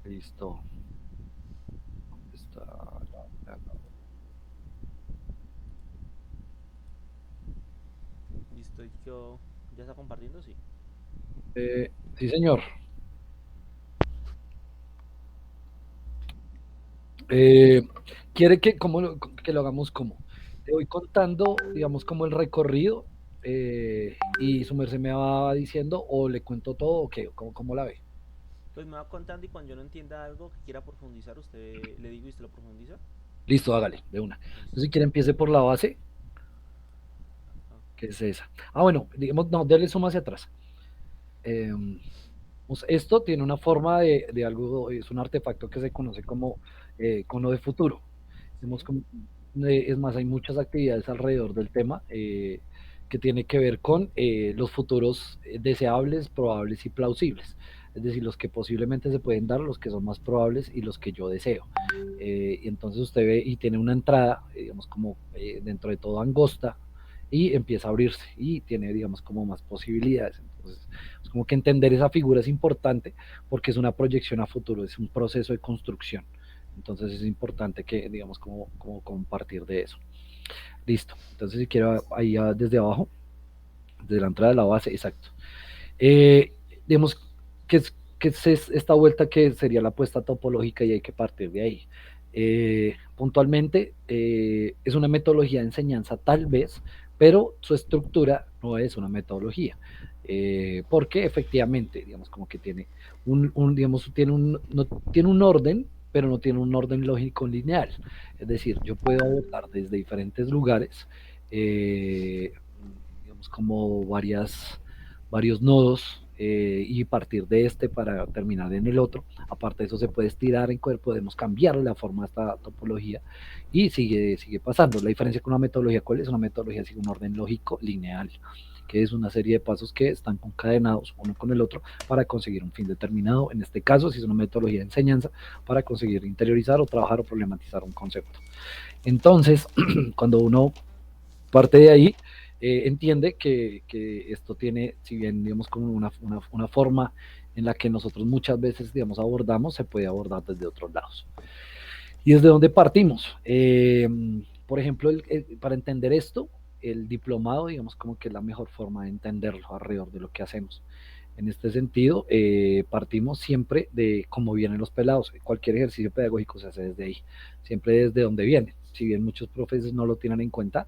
Listo. ¿Dónde está la- Listo, yo. ¿Ya está compartiendo? Sí. sí, señor. Eh, ¿Quiere que lo hagamos como? Te voy contando, digamos, como el recorrido y su merced me va diciendo o le cuento todo o qué, cómo la ve. Pues me va contando y cuando yo no entienda algo que quiera profundizar, usted le digo y usted lo profundiza. Listo, hágale, de una. Entonces, Listo. si quiere, empiece por la base, Ah, que es esa. Ah, bueno, digamos, no, dele suma hacia atrás. Eh, Esto tiene una forma de algo, es un artefacto que se conoce como cono de futuro. Digamos, sí. es más, hay muchas actividades alrededor del tema que tiene que ver con los futuros deseables, probables y plausibles. Es decir, los que posiblemente se pueden dar, los que son más probables y los que yo deseo. Y entonces usted ve y tiene una entrada, digamos, como dentro de todo angosta, y empieza a abrirse y tiene, digamos, como más posibilidades. Entonces, es como que entender esa figura es importante porque es una proyección a futuro, es un proceso de construcción. Entonces es importante que, digamos, como compartir de eso. Listo. Entonces, si quiero ahí desde abajo, desde la entrada de la base, exacto. Eh, digamos, que es esta vuelta que sería la apuesta topológica y hay que partir de ahí. Puntualmente, es una metodología de enseñanza tal vez, pero su estructura no es una metodología. Porque efectivamente, digamos, como que tiene digamos, no, tiene un orden, pero no tiene un orden lógico lineal. Es decir, yo puedo abordar desde diferentes lugares, eh, digamos, como varios nodos y partir de este para terminar en el otro. Aparte de eso, se puede estirar en cuerpo, podemos cambiar la forma de esta topología y sigue pasando. La diferencia con una metodología, ¿cuál es? Una metodología sigue un orden lógico lineal, que es una serie de pasos que están concadenados uno con el otro para conseguir un fin determinado. En este caso, si es una metodología de enseñanza, para conseguir interiorizar o trabajar o problematizar un concepto. Entonces, cuando uno parte de ahí, entiende que esto tiene, si bien digamos como una forma en la que nosotros muchas veces digamos abordamos, se puede abordar desde otros lados. ¿Y desde dónde partimos? Por ejemplo, para entender esto, el diplomado, digamos como que es la mejor forma de entenderlo alrededor de lo que hacemos. En este sentido, partimos siempre de cómo vienen los pelados. Cualquier ejercicio pedagógico se hace desde ahí, siempre desde donde viene. Si bien muchos profesores no lo tienen en cuenta,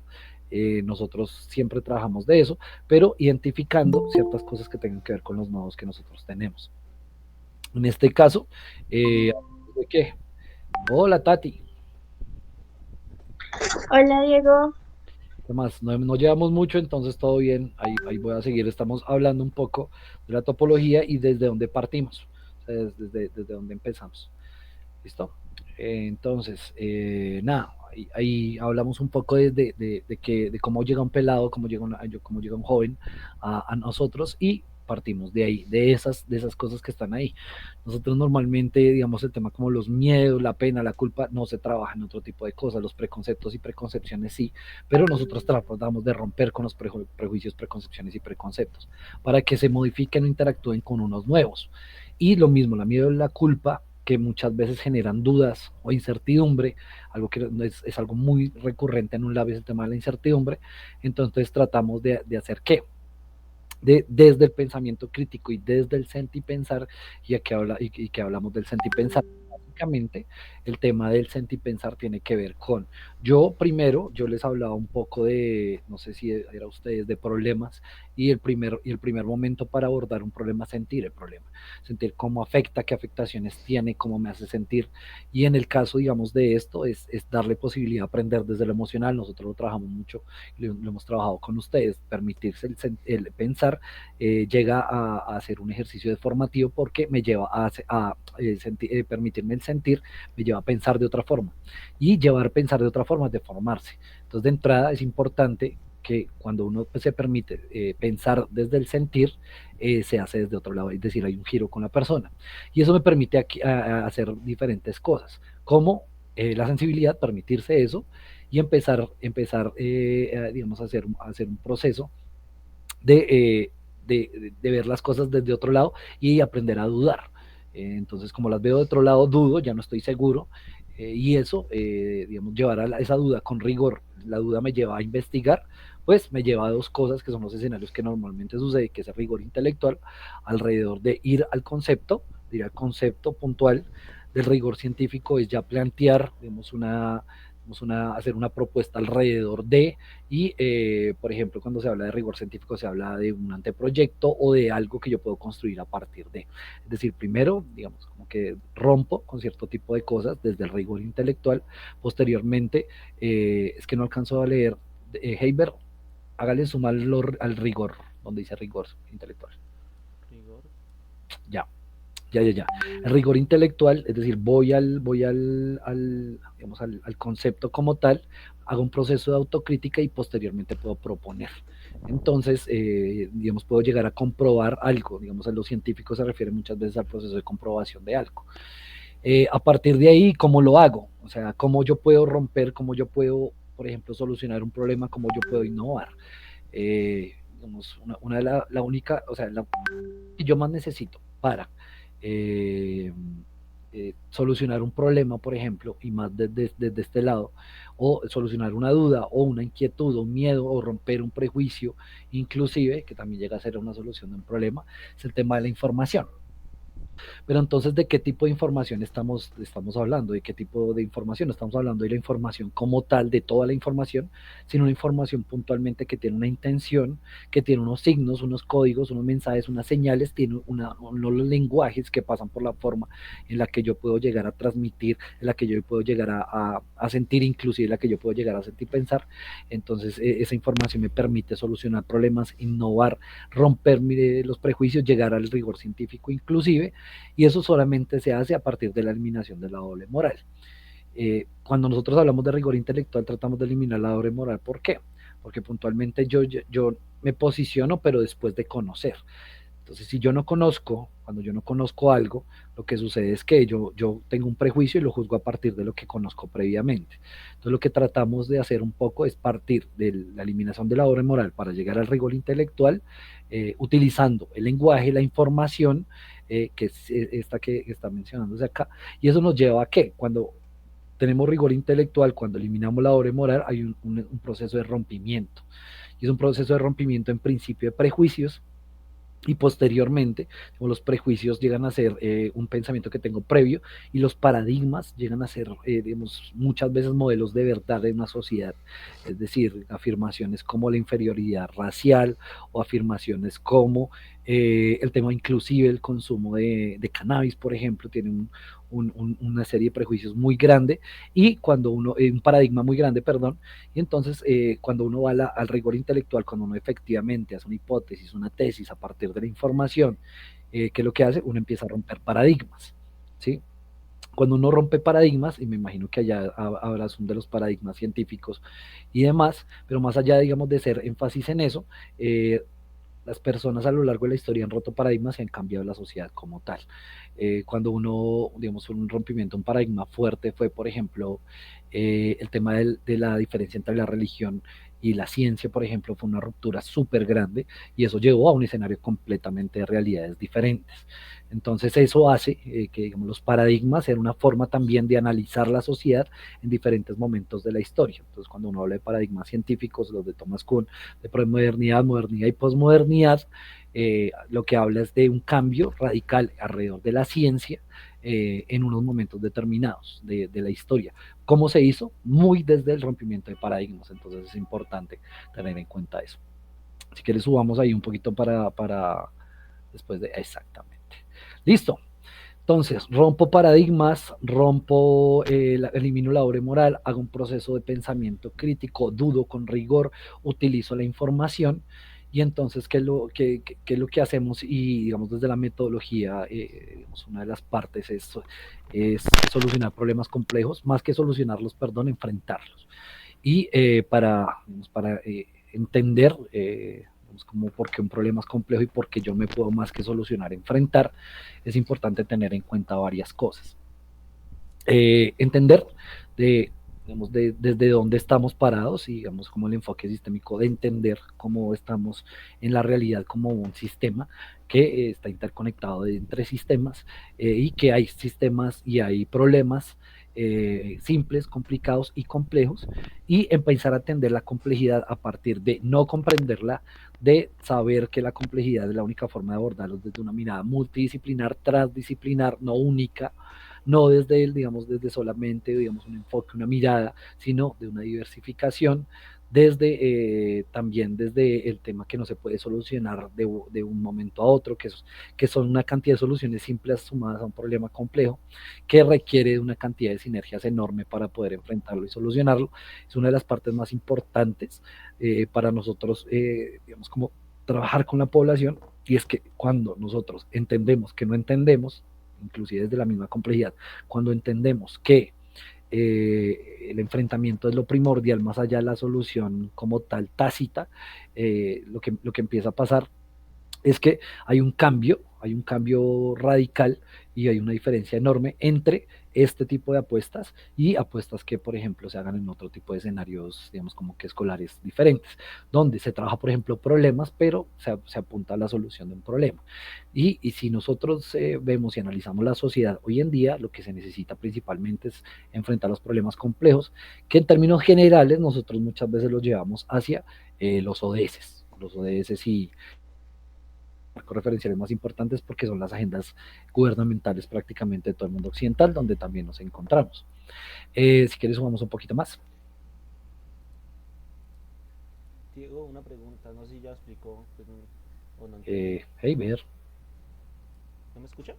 nosotros siempre trabajamos de eso, pero identificando ciertas cosas que tengan que ver con los nodos que nosotros tenemos. En este caso, ¿de qué? Hola Tati, Hola Diego. además no llevamos mucho, entonces todo bien, ahí voy a seguir. Estamos hablando un poco de la topología y desde dónde partimos, o sea, desde dónde empezamos. ¿Listo? Entonces, nada, ahí hablamos un poco de cómo llega un pelado, cómo llega un joven a nosotros y partimos de ahí, de esas cosas que están ahí. Nosotros normalmente, digamos, el tema como los miedos, la pena, la culpa, no se trabaja en otro tipo de cosas, los preconceptos y preconcepciones sí, pero nosotros tratamos de romper con los prejuicios, preconcepciones y preconceptos para que se modifiquen o interactúen con unos nuevos. Y lo mismo, la miedo y la culpa que muchas veces generan dudas o incertidumbre, algo que es algo muy recurrente en un labio, es el tema de la incertidumbre. Entonces tratamos de hacer qué, desde el pensamiento crítico y desde el sentipensar, y que hablamos del sentipensar, básicamente el tema del sentipensar tiene que ver con, yo les hablaba un poco de, no sé si era ustedes, de problemas, y el primer momento para abordar un problema es sentir el problema, sentir cómo afecta, qué afectaciones tiene, cómo me hace sentir, y en el caso, digamos, de esto, es darle posibilidad de aprender desde lo emocional. Nosotros lo trabajamos mucho, lo hemos trabajado con ustedes, permitirse el pensar, llega a ser un ejercicio de formativo porque me lleva permitirme el sentir, me lleva a pensar de otra forma. Y llevar a pensar de otra forma es de formarse. Entonces, de entrada es importante que cuando uno se permite pensar desde el sentir, se hace desde otro lado, es decir, hay un giro con la persona. Y eso me permite a hacer diferentes cosas, como la sensibilidad, permitirse eso, y empezar digamos, a hacer un proceso de, de ver las cosas desde otro lado y aprender a dudar. Entonces, como las veo de otro lado, dudo, ya no estoy seguro, y eso, digamos, llevar a esa duda con rigor, la duda me lleva a investigar, pues me lleva a dos cosas que son los escenarios que normalmente sucede, que es el rigor intelectual, alrededor de ir al concepto, ir al concepto puntual del rigor científico, es ya plantear, digamos, hacer una propuesta alrededor de, y por ejemplo, cuando se habla de rigor científico se habla de un anteproyecto o de algo que yo puedo construir a partir de. Es decir, primero, digamos, como que rompo con cierto tipo de cosas desde el rigor intelectual, posteriormente, es que no alcanzo a leer, Heiber, hágale suma al rigor, donde dice rigor intelectual. Rigor. Ya, ya. El rigor intelectual, es decir, digamos, al concepto como tal, hago un proceso de autocrítica y posteriormente puedo proponer. Entonces, digamos, puedo llegar a comprobar algo. Digamos, a los científicos se refiere muchas veces al proceso de comprobación de algo. A partir de ahí, ¿cómo lo hago? O sea, ¿cómo yo puedo romper, cómo yo puedo, por ejemplo, solucionar un problema, cómo yo puedo innovar? Digamos, una de la única, o sea, la que yo más necesito para eh, solucionar un problema, por ejemplo, y más desde este lado, o solucionar una duda, o una inquietud, o un miedo, o romper un prejuicio, inclusive, que también llega a ser una solución de un problema, es el tema de la información. Pero entonces, ¿de qué tipo de información estamos hablando? ¿De qué tipo de información? Estamos hablando de la información como tal, de toda la información, sino una información puntualmente que tiene una intención, que tiene unos signos, unos códigos, unos mensajes, unas señales, tiene unos lenguajes que pasan por la forma en la que yo puedo llegar a transmitir, en la que yo puedo llegar a sentir, inclusive en la que yo puedo llegar a sentir pensar. Entonces, esa información me permite solucionar problemas, innovar, romper los prejuicios, llegar al rigor científico inclusive, y eso solamente se hace a partir de la eliminación de la doble moral. Cuando nosotros hablamos de rigor intelectual tratamos de eliminar la doble moral. ¿Por qué? Porque puntualmente yo me posiciono, pero después de conocer. Entonces, si yo no conozco, cuando yo no conozco algo, lo que sucede es que yo tengo un prejuicio y lo juzgo a partir de lo que conozco previamente. Entonces, lo que tratamos de hacer un poco es partir de la eliminación de la doble moral para llegar al rigor intelectual, utilizando el lenguaje, la información, que es esta que está mencionándose acá, y eso nos lleva a que cuando tenemos rigor intelectual, cuando eliminamos la doble moral, hay un proceso de rompimiento. Y es un proceso de rompimiento en principio de prejuicios, y posteriormente los prejuicios llegan a ser un pensamiento que tengo previo, y los paradigmas llegan a ser, digamos, muchas veces modelos de verdad de una sociedad, es decir, afirmaciones como la inferioridad racial, o afirmaciones como el tema inclusive el consumo de cannabis, por ejemplo, tiene una serie de prejuicios muy grande, y cuando un paradigma muy grande, perdón, y entonces cuando uno va al rigor intelectual, cuando uno efectivamente hace una hipótesis, una tesis a partir de la información, ¿qué es lo que hace? Uno empieza a romper paradigmas, ¿sí? Cuando uno rompe paradigmas, y me imagino que allá hablas de los paradigmas científicos y demás, pero más allá, digamos, de ser énfasis en eso, las personas a lo largo de la historia han roto paradigmas y han cambiado la sociedad como tal. Cuando uno, digamos, un rompimiento, un paradigma fuerte fue, por ejemplo, el tema de la diferencia entre la religión y la ciencia, por ejemplo, fue una ruptura súper grande, y eso llevó a un escenario completamente de realidades diferentes. Entonces eso hace que, digamos, los paradigmas sean una forma también de analizar la sociedad en diferentes momentos de la historia. Entonces, cuando uno habla de paradigmas científicos, los de Thomas Kuhn, de premodernidad, modernidad y posmodernidad, lo que habla es de un cambio radical alrededor de la ciencia, en unos momentos determinados de la historia. ¿Cómo se hizo? Muy desde el rompimiento de paradigmas. Entonces es importante tener en cuenta eso. Así que le subamos ahí un poquito para después de exactamente. Listo. Entonces, rompo paradigmas, elimino la doble moral, hago un proceso de pensamiento crítico, dudo con rigor, utilizo la información, y entonces, ¿qué es lo que hacemos? Y digamos, desde la metodología, digamos, una de las partes es solucionar problemas complejos, más que solucionarlos, perdón, enfrentarlos. Y para entender, como por qué un problema es complejo y por qué yo me puedo más que solucionar, enfrentar, es importante tener en cuenta varias cosas. Entender de digamos, desde dónde estamos parados y, digamos, como el enfoque sistémico de entender cómo estamos en la realidad como un sistema que está interconectado entre sistemas y que hay sistemas y hay problemas simples, complicados y complejos y empezar a atender la complejidad a partir de no comprenderla, de saber que la complejidad es la única forma de abordarlos desde una mirada multidisciplinar, transdisciplinar, no única, no desde el, digamos, desde solamente, digamos, un enfoque, una mirada, sino de una diversificación, desde también desde el tema que no se puede solucionar de un momento a otro, que son una cantidad de soluciones simples sumadas a un problema complejo, que requiere de una cantidad de sinergias enorme para poder enfrentarlo y solucionarlo. Es una de las partes más importantes para nosotros, digamos, como trabajar con la población, y es que cuando nosotros entendemos que no entendemos, inclusive desde la misma complejidad, cuando entendemos que el enfrentamiento es lo primordial más allá de la solución como tal tácita, lo que empieza a pasar es que hay un cambio radical y hay una diferencia enorme entre este tipo de apuestas y apuestas que, por ejemplo, se hagan en otro tipo de escenarios, digamos, como que escolares diferentes, donde se trabaja, por ejemplo, problemas, pero se apunta a la solución de un problema. Y si nosotros vemos y analizamos la sociedad hoy en día, lo que se necesita principalmente es enfrentar los problemas complejos, que en términos generales nosotros muchas veces los llevamos hacia los ODS y marcos referenciales más importantes porque son las agendas gubernamentales prácticamente de todo el mundo occidental, donde también nos encontramos. Si quieres, sumamos un poquito más. Diego, una pregunta, no sé si ya explicó pues, o no entendí. Hey, ver. ¿No me escucha?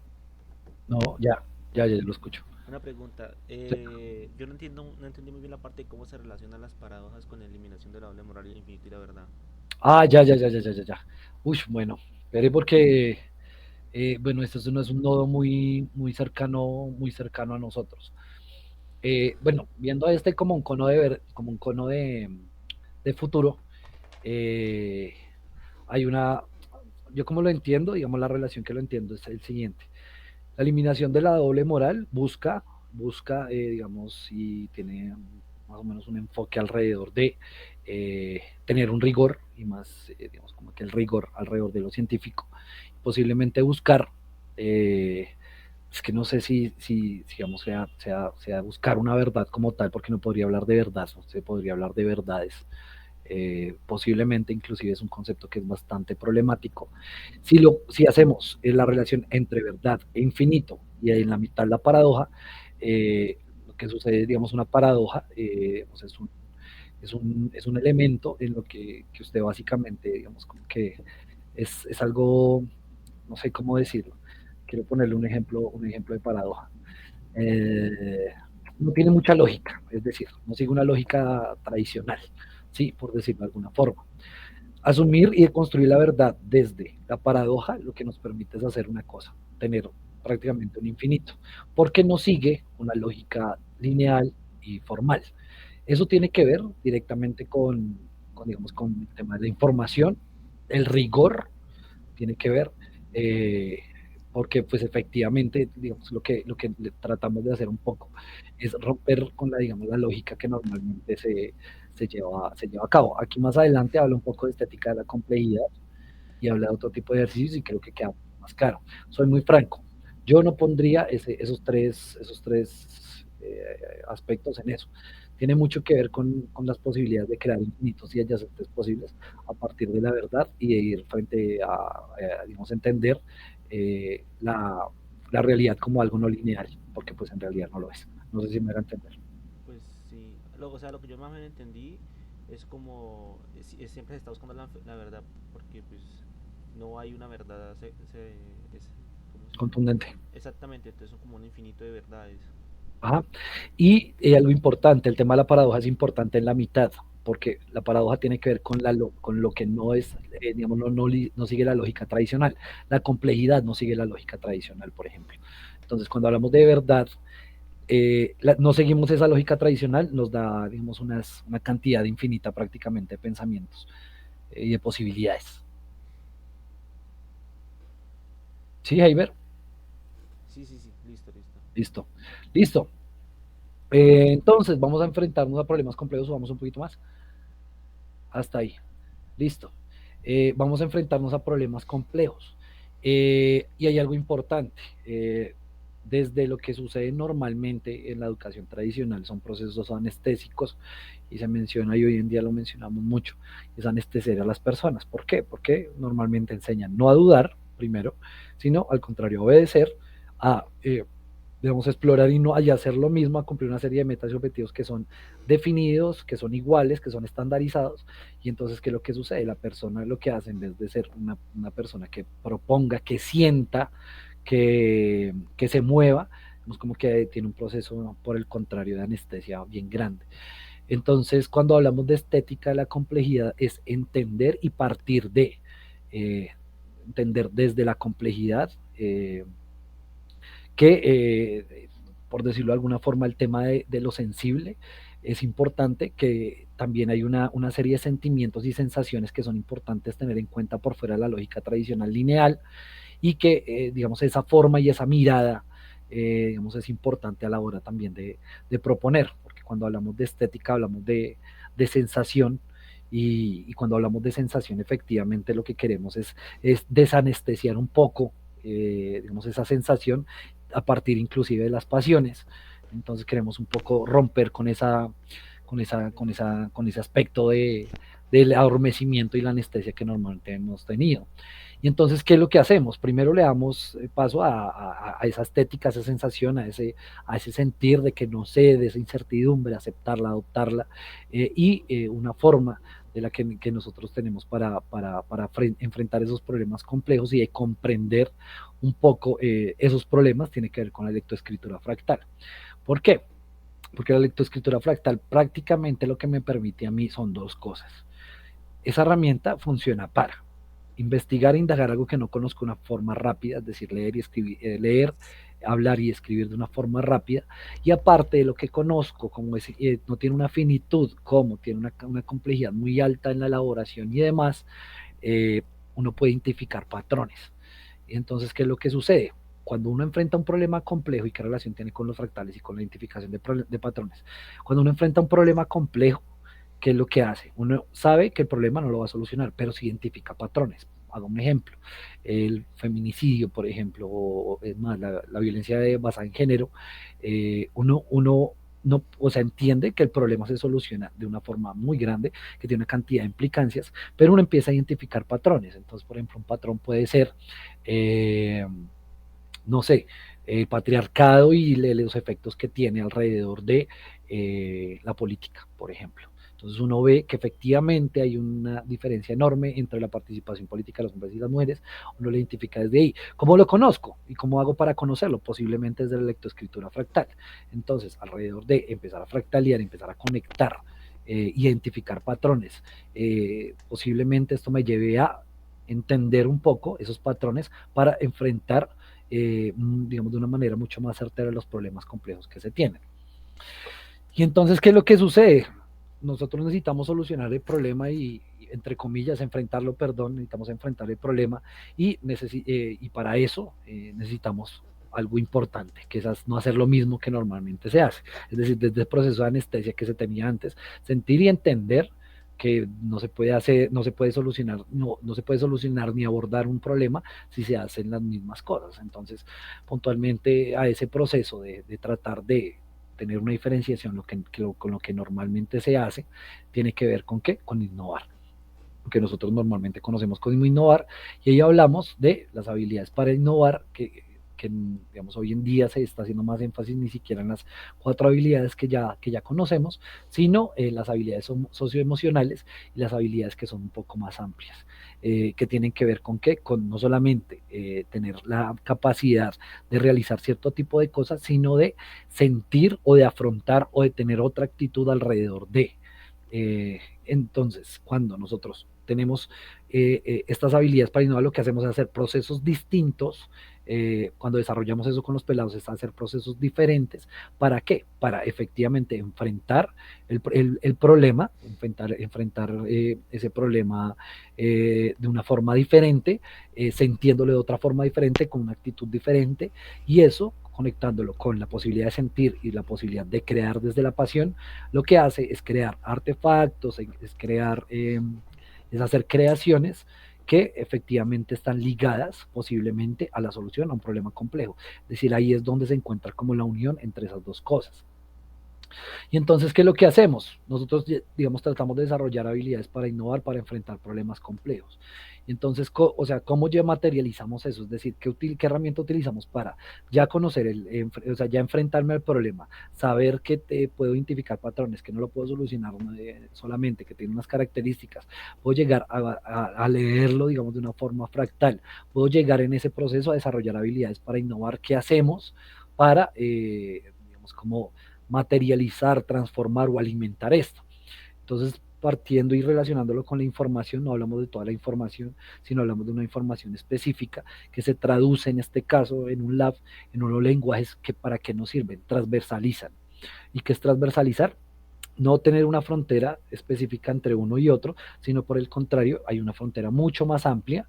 No, ya lo escucho. Una pregunta, Sí. yo no entiendo, no entendí muy bien la parte de cómo se relacionan las paradojas con la eliminación de la doble moral y el infinito y la verdad. Ya. Uy, bueno, veré porque, bueno, esto no es un nodo muy cercano a nosotros. Bueno, viendo este como un cono como un cono de futuro, eh, hay una, yo como lo entiendo, digamos la relación que lo entiendo es el siguiente. La eliminación de la doble moral busca digamos, y tiene más o menos un enfoque alrededor de tener un rigor y más, digamos, como que el rigor alrededor de lo científico, posiblemente buscar, es que no sé si digamos, sea buscar una verdad como tal, porque no podría hablar de verdad, no se podría hablar de verdades, posiblemente inclusive es un concepto que es bastante problemático. Si hacemos la relación entre verdad e infinito y en la mitad la paradoja, lo que sucede es, digamos, una paradoja, pues es un elemento en lo que usted básicamente, digamos, como que es algo, no sé cómo decirlo, quiero ponerle un ejemplo de paradoja. Eh, no tiene mucha lógica, es decir, no sigue una lógica tradicional, sí, por decirlo de alguna forma. Asumir y construir la verdad desde la paradoja lo que nos permite es hacer una cosa, tener prácticamente un infinito, porque no sigue una lógica lineal y formal. Eso tiene que ver directamente digamos, con el tema de la información, el rigor tiene que ver, eh, porque pues efectivamente, digamos, lo que tratamos de hacer un poco es romper con la, digamos, la lógica que normalmente se lleva a cabo. Aquí más adelante habla un poco de estética de la complejidad y habla de otro tipo de ejercicios y creo que queda más claro. Soy muy franco, yo no pondría esos tres aspectos en eso. Tiene mucho que ver con las posibilidades de crear infinitos y adyacentes posibles a partir de la verdad y de ir frente digamos, entender la realidad como algo no lineal, porque pues en realidad no lo es. No sé si me va a entender. Pues sí, o sea, lo que yo más o menos entendí es como, siempre se está buscando la verdad, porque pues no hay una verdad, ¿cómo se llama? Contundente. Exactamente, entonces son como un infinito de verdades. Ajá. Y algo importante, el tema de la paradoja es importante en la mitad, porque la paradoja tiene que ver con lo que no es, digamos, no sigue la lógica tradicional. La complejidad no sigue la lógica tradicional, por ejemplo. Entonces, cuando hablamos de verdad, no seguimos esa lógica tradicional, nos da, digamos, una cantidad infinita prácticamente de pensamientos y de posibilidades. ¿Sí, Heiber? Sí, sí, sí, listo, listo. Listo. Listo. Entonces, vamos a enfrentarnos a problemas complejos, o vamos un poquito más. Hasta ahí. Listo. Vamos a enfrentarnos a problemas complejos. Y hay algo importante. Desde lo que sucede normalmente en la educación tradicional, son procesos anestésicos, y se menciona, y hoy en día lo mencionamos mucho, es anestesiar a las personas. ¿Por qué? Porque normalmente enseñan no a dudar, primero, sino al contrario, a obedecer, a debemos explorar y no y hacer lo mismo, a cumplir una serie de metas y objetivos que son definidos, que son iguales, que son estandarizados. Y entonces, ¿qué es lo que sucede? La persona lo que hace, en vez de ser una persona que proponga, que sienta, que se mueva, es como que tiene un proceso, por el contrario, de anestesia bien grande. Entonces, cuando hablamos de estética, la complejidad es entender y partir de, eh, entender desde la complejidad, que, por decirlo de alguna forma, el tema de lo sensible es importante, que también hay una serie de sentimientos y sensaciones que son importantes tener en cuenta por fuera de la lógica tradicional lineal, y que, digamos, esa forma y esa mirada, digamos, es importante a la hora también de proponer, porque cuando hablamos de estética hablamos de sensación, y cuando hablamos de sensación, efectivamente lo que queremos es desanestesiar un poco, digamos, esa sensación, a partir inclusive de las pasiones. Entonces queremos un poco romper con ese aspecto del adormecimiento y la anestesia que normalmente hemos tenido. Y entonces, ¿qué es lo que hacemos? Primero le damos paso a esa estética, a esa sensación, a ese sentir de que no sé, de esa incertidumbre, aceptarla, adoptarla, y una forma de la que nosotros tenemos para enfrentar esos problemas complejos y de comprender un poco esos problemas, tiene que ver con la lectoescritura fractal. ¿Por qué? Porque la lectoescritura fractal prácticamente lo que me permite a mí son dos cosas. Esa herramienta funciona para investigar e indagar algo que no conozco de una forma rápida, es decir, leer y escribir, hablar y escribir de una forma rápida. Y aparte de lo que conozco, como no tiene una finitud, como tiene una complejidad muy alta en la elaboración y demás, eh, uno puede identificar patrones. Y entonces, ¿qué es lo que sucede? Cuando uno enfrenta un problema complejo, y qué relación tiene con los fractales y con la identificación de patrones, cuando uno enfrenta un problema complejo, ¿qué es lo que hace? Uno sabe que el problema no lo va a solucionar, pero se identifica patrones. Hago un ejemplo: el feminicidio, por ejemplo, o es más, la violencia basada en género. Uno no, o sea, entiende que el problema se soluciona de una forma muy grande, que tiene una cantidad de implicancias, pero uno empieza a identificar patrones. Entonces, por ejemplo, un patrón puede ser, eh, no sé, el patriarcado y los efectos que tiene alrededor de la política, por ejemplo. Entonces uno ve que efectivamente hay una diferencia enorme entre la participación política de los hombres y las mujeres. Uno lo identifica desde ahí. ¿Cómo lo conozco? ¿Y cómo hago para conocerlo? Posiblemente desde la lectoescritura fractal. Entonces, alrededor de empezar a fractalear, empezar a conectar, identificar patrones, posiblemente esto me lleve a entender un poco esos patrones para enfrentar, digamos, de una manera mucho más certera los problemas complejos que se tienen. Y entonces, ¿qué es lo que sucede? Nosotros necesitamos solucionar el problema y entre comillas, enfrentarlo, perdón, necesitamos enfrentar el problema, y para eso necesitamos algo importante, que es no hacer lo mismo que normalmente se hace. Es decir, desde el proceso de anestesia que se tenía antes, sentir y entender que no se puede hacer, no se puede solucionar, no se puede solucionar ni abordar un problema si se hacen las mismas cosas. Entonces, puntualmente a ese proceso de tratar de tener una diferenciación con lo que normalmente se hace, tiene que ver con qué, con innovar, lo que nosotros normalmente conocemos como innovar. Y ahí hablamos de las habilidades para innovar, que digamos, hoy en día se está haciendo más énfasis ni siquiera en las cuatro habilidades que ya conocemos, sino las habilidades socioemocionales, y las habilidades que son un poco más amplias, que tienen que ver con qué, con no solamente tener la capacidad de realizar cierto tipo de cosas, sino de sentir o de afrontar o de tener otra actitud alrededor de. Entonces, cuando nosotros tenemos estas habilidades para innovar, lo que hacemos es hacer procesos distintos. Cuando desarrollamos eso con los pelados es hacer procesos diferentes. ¿Para qué? Para efectivamente enfrentar el problema, enfrentar ese problema de una forma diferente, sintiéndolo de otra forma diferente, con una actitud diferente, y eso conectándolo con la posibilidad de sentir y la posibilidad de crear desde la pasión, lo que hace es crear artefactos, es crear, es hacer creaciones que efectivamente están ligadas posiblemente a la solución a un problema complejo. Es decir, ahí es donde se encuentra como la unión entre esas dos cosas. Y entonces, ¿qué es lo que hacemos? Nosotros, digamos, tratamos de desarrollar habilidades para innovar, para enfrentar problemas complejos. Y entonces, o sea, ¿cómo ya materializamos eso? Es decir, ¿qué herramienta utilizamos para ya conocer, o sea, ya enfrentarme al problema, saber que puedo identificar patrones, que no lo puedo solucionar solamente, que tiene unas características, puedo llegar a leerlo, digamos, de una forma fractal, puedo llegar en ese proceso a desarrollar habilidades para innovar, ¿qué hacemos para, digamos, como materializar, transformar o alimentar esto? Entonces, partiendo y relacionándolo con la información, no hablamos de toda la información, sino hablamos de una información específica que se traduce en este caso en un lab, en unos lenguajes que para qué nos sirven, transversalizan. ¿Y qué es transversalizar? No tener una frontera específica entre uno y otro, sino por el contrario, hay una frontera mucho más amplia.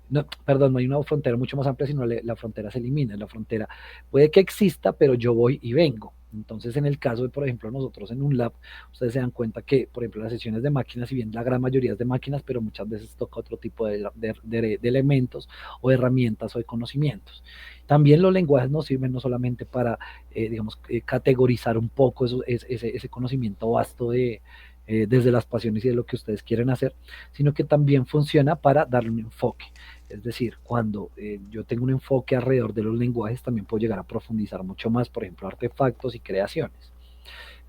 No, perdón, no hay una frontera mucho más amplia, sino la frontera se elimina. La frontera puede que exista, pero yo voy y vengo. Entonces, en el caso de, por ejemplo, nosotros en un lab, ustedes se dan cuenta que, por ejemplo, las sesiones de máquinas, si bien la gran mayoría es de máquinas, pero muchas veces toca otro tipo de elementos o de herramientas o de conocimientos. También los lenguajes nos sirven no solamente para, digamos, categorizar un poco ese conocimiento vasto desde las pasiones y de lo que ustedes quieren hacer, sino que también funciona para darle un enfoque. Es decir, cuando yo tengo un enfoque alrededor de los lenguajes, también puedo llegar a profundizar mucho más, por ejemplo, artefactos y creaciones.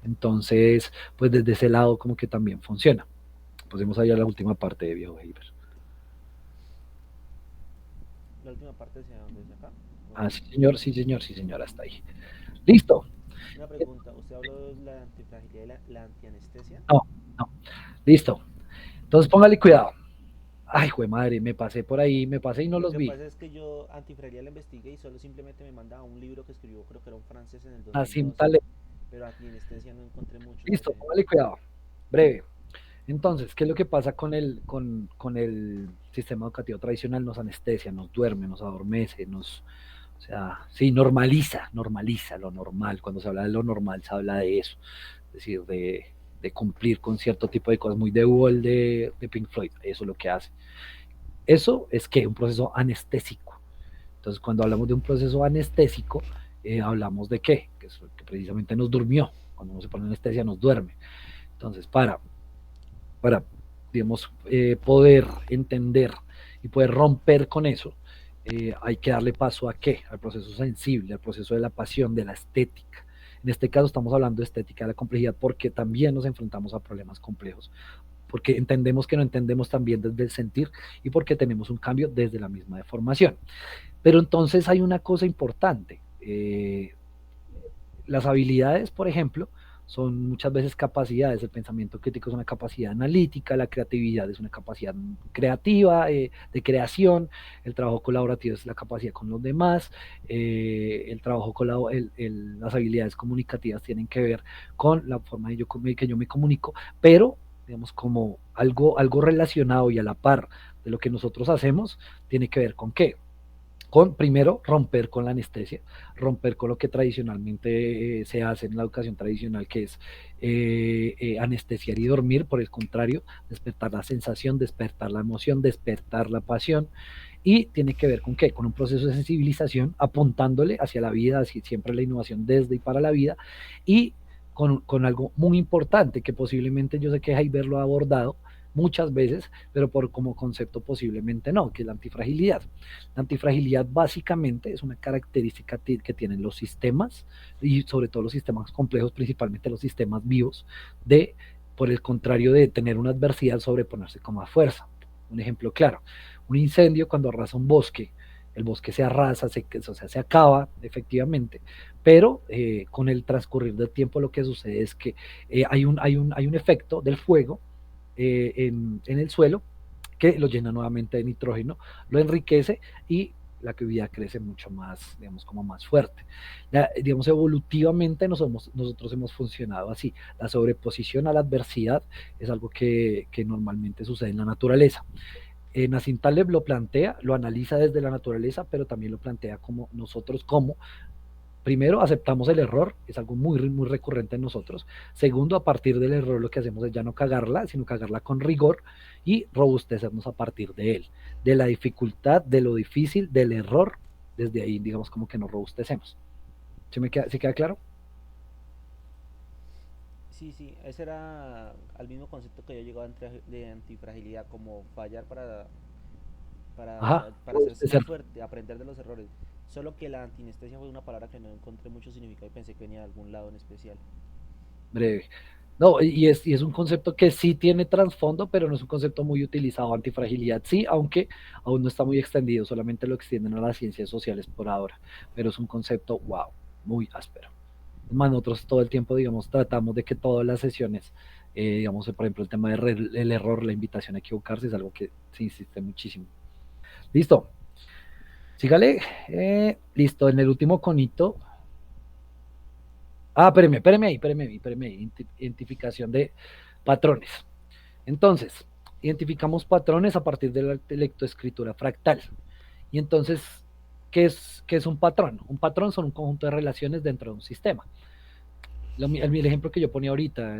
Entonces, pues desde ese lado como que también funciona. Pasemos allá a la última parte de BioHaver. La última parte hacia dónde es acá. Ah, O... sí, señor, sí, señor, sí, señor, hasta ahí. Listo. Una pregunta, usted habló de la antifragilidad y la antianestesia. No, no, listo. Entonces póngale cuidado. Ay, jue madre, me pasé por ahí, me pasé y no Lo los que vi. pasa es que yo antifragilidad la investigué y solo simplemente me mandaba un libro que escribió, creo que era un francés en el Así, 2012, pero antianestesia no encontré mucho listo, sobre... póngale cuidado. Breve. Entonces, ¿qué es lo que pasa con el sistema educativo tradicional? Nos anestesia, nos duerme, nos adormece, o sea, sí, normaliza lo normal. Cuando se habla de lo normal, se habla de eso, es decir, de cumplir con cierto tipo de cosas, muy de Wall de Pink Floyd, eso es lo que hace. Eso es que un proceso anestésico. Entonces, cuando hablamos de un proceso anestésico, hablamos de qué? Que precisamente nos durmió. Cuando uno se pone anestesia, nos duerme. Entonces, para digamos, poder entender y poder romper con eso, hay que darle paso a qué? Al proceso sensible, al proceso de la pasión, de la estética. En este caso estamos hablando de estética de la complejidad porque también nos enfrentamos a problemas complejos, porque entendemos que no entendemos también desde el sentir y porque tenemos un cambio desde la misma deformación. Pero entonces hay una cosa importante. Las habilidades, por ejemplo, son muchas veces capacidades. El pensamiento crítico es una capacidad analítica, la creatividad es una capacidad creativa, de creación, el trabajo colaborativo es la capacidad con los demás, el trabajo las habilidades comunicativas tienen que ver con la forma que yo me comunico, pero digamos como algo relacionado y a la par de lo que nosotros hacemos, tiene que ver con qué, con primero romper con la anestesia, romper con lo que tradicionalmente se hace en la educación tradicional, que es anestesiar y dormir. Por el contrario, despertar la sensación, despertar la emoción, despertar la pasión. Y tiene que ver con qué, con un proceso de sensibilización apuntándole hacia la vida, hacia siempre la innovación desde y para la vida, y con algo muy importante que posiblemente yo sé que Heiber lo ha abordado muchas veces, pero como concepto posiblemente no, que es la antifragilidad. La antifragilidad básicamente es una característica que tienen los sistemas, y sobre todo los sistemas complejos, principalmente los sistemas vivos, de, por el contrario de tener una adversidad, sobreponerse con más fuerza. Un ejemplo claro, un incendio cuando arrasa un bosque, el bosque se arrasa, o sea, se acaba efectivamente, pero con el transcurrir del tiempo lo que sucede es que hay un efecto del fuego en el suelo, que lo llena nuevamente de nitrógeno, lo enriquece y la vida crece mucho más, digamos, como más fuerte. Digamos, evolutivamente nosotros hemos funcionado así. La sobreposición a la adversidad es algo que normalmente sucede en la naturaleza. Nassim Taleb lo plantea, lo analiza desde la naturaleza, pero también lo plantea como nosotros, como primero aceptamos el error, es algo muy recurrente en nosotros. Segundo, a partir del error lo que hacemos es ya no cagarla, sino cagarla con rigor y robustecernos a partir de él, de la dificultad, de lo difícil, del error. Desde ahí, digamos, como que nos robustecemos. ¿Sí queda claro? Sí, sí, ese era al mismo concepto que yo llegaba de antifragilidad, como fallar Ajá, para hacerse robustecer. más fuerte, aprender de los errores. Solo que la antinestesia fue una palabra que no encontré mucho significado y pensé que venía de algún lado en especial. Breve. No, y es un concepto que sí tiene trasfondo, pero no es un concepto muy utilizado. Antifragilidad sí, aunque aún no está muy extendido, solamente lo extienden a las ciencias sociales por ahora, pero es un concepto, wow, muy áspero. Es más, nosotros todo el tiempo, digamos, tratamos de que todas las sesiones, digamos, por ejemplo, el tema del error, la invitación a equivocarse, es algo que se insiste muchísimo. Listo, sígale. Listo, en el último conito. Ah, espéreme ahí. Identificación de patrones. Entonces, identificamos patrones a partir de la lectoescritura fractal. Y entonces, ¿qué es un patrón? Un patrón son un conjunto de relaciones dentro de un sistema. El ejemplo que yo ponía ahorita,